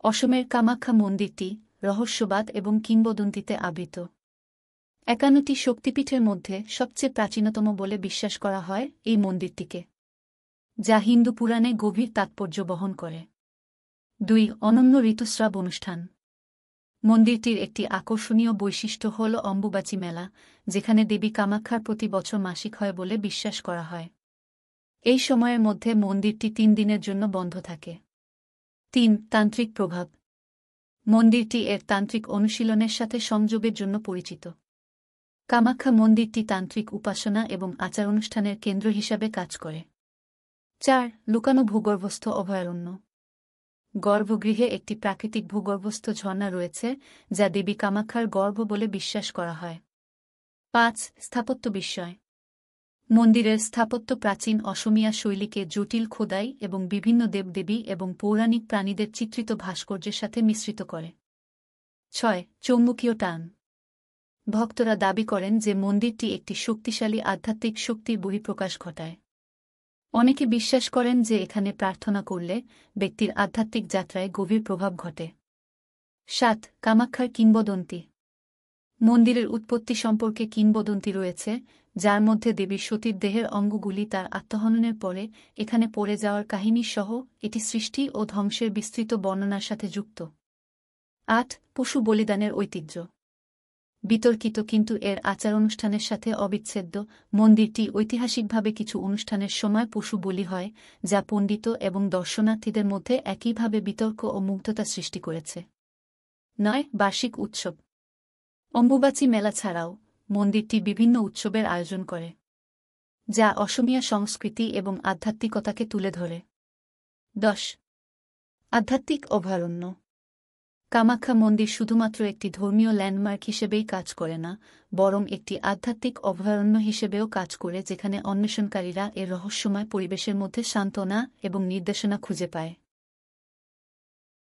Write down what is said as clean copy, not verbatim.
অসমের কামাখ্যা মন্দিরটি রহস্যবাদ এবং কিংবদন্তিতে আবৃত। ৫১টি শক্তিপীঠের মধ্যে সবচেয়ে প্রাচীনতম বলে বিশ্বাস করা হয় এই মন্দিরটিকে, যা হিন্দু পুরাণে গভীর তাৎপর্য বহন করে। ২. অনন্য ঋতুস্রাব অনুষ্ঠান। মন্দিরটির একটি আকর্ষণীয় বৈশিষ্ট্য হল অম্বুবাচী মেলা, যেখানে দেবী কামাখ্যার প্রতি বছর মাসিক হয় বলে বিশ্বাস করা হয়। এই সময়ের মধ্যে মন্দিরটি ৩ দিনের জন্য বন্ধ থাকে। ৩. তান্ত্রিক প্রভাব। মন্দিরটি এর তান্ত্রিক অনুশীলনের সাথে সংযোগের জন্য পরিচিত। কামাখ্যা মন্দিরটি তান্ত্রিক উপাসনা এবং আচার অনুষ্ঠানের কেন্দ্র হিসাবে কাজ করে। ৪. লুকানো ভূগর্ভস্থ অভয়ারণ্য। গর্ভগৃহে একটি প্রাকৃতিক ভূগর্ভস্থ ঝর্ণা রয়েছে, যা দেবী কামাখ্যার গর্ভ বলে বিশ্বাস করা হয়। ৫. স্থাপত্য বিস্ময়। মন্দিরের স্থাপত্য প্রাচীন অসমীয়া শৈলীকে জটিল খোদাই এবং বিভিন্ন দেবদেবী এবং পৌরাণিক প্রাণীদের চিত্রিত ভাস্কর্যের সাথে মিশ্রিত করে। ৬. চৌম্বকীয় টান। ভক্তরা দাবি করেন যে মন্দিরটি একটি শক্তিশালী আধ্যাত্মিক শক্তির বহিঃপ্রকাশ ঘটায়। অনেকে বিশ্বাস করেন যে এখানে প্রার্থনা করলে ব্যক্তির আধ্যাত্মিক যাত্রায় গভীর প্রভাব ঘটে। ৭. কামাখ্যার কিংবদন্তি। মন্দিরের উৎপত্তি সম্পর্কে কিংবদন্তি রয়েছে, যার মধ্যে দেবী সতীর দেহের অঙ্গগুলি তার আত্মহননের পরে এখানে পড়ে যাওয়ার কাহিনী সহ এটি সৃষ্টি ও ধ্বংসের বিস্তৃত বর্ণনার সাথে যুক্ত। ৮. পশু বলিদানের ঐতিহ্য। বিতর্কিত কিন্তু এর আচার অনুষ্ঠানের সাথে অবিচ্ছেদ্য, মন্দিরটি ঐতিহাসিকভাবে কিছু অনুষ্ঠানের সময় পশু বলি হয়, যা পণ্ডিত এবং দর্শনার্থীদের মধ্যে একইভাবে বিতর্ক ও মুগ্ধতা সৃষ্টি করেছে। ৯. বার্ষিক উৎসব। অম্বুবাচী মেলা ছাড়াও মন্দিরটি বিভিন্ন উৎসবের আয়োজন করে, যা অসমীয়া সংস্কৃতি এবং আধ্যাত্মিকতাকে তুলে ধরে। ১০. আধ্যাত্মিক অভয়ারণ্য। কামাখ্যা মন্দির শুধুমাত্র একটি ধর্মীয় ল্যান্ডমার্ক হিসেবেই কাজ করে না, বরং একটি আধ্যাত্মিক অভয়ারণ্য হিসেবেও কাজ করে, যেখানে অন্বেষণকারীরা এর রহস্যময় পরিবেশের মধ্যে সান্ত্বনা এবং নির্দেশনা খুঁজে পায়।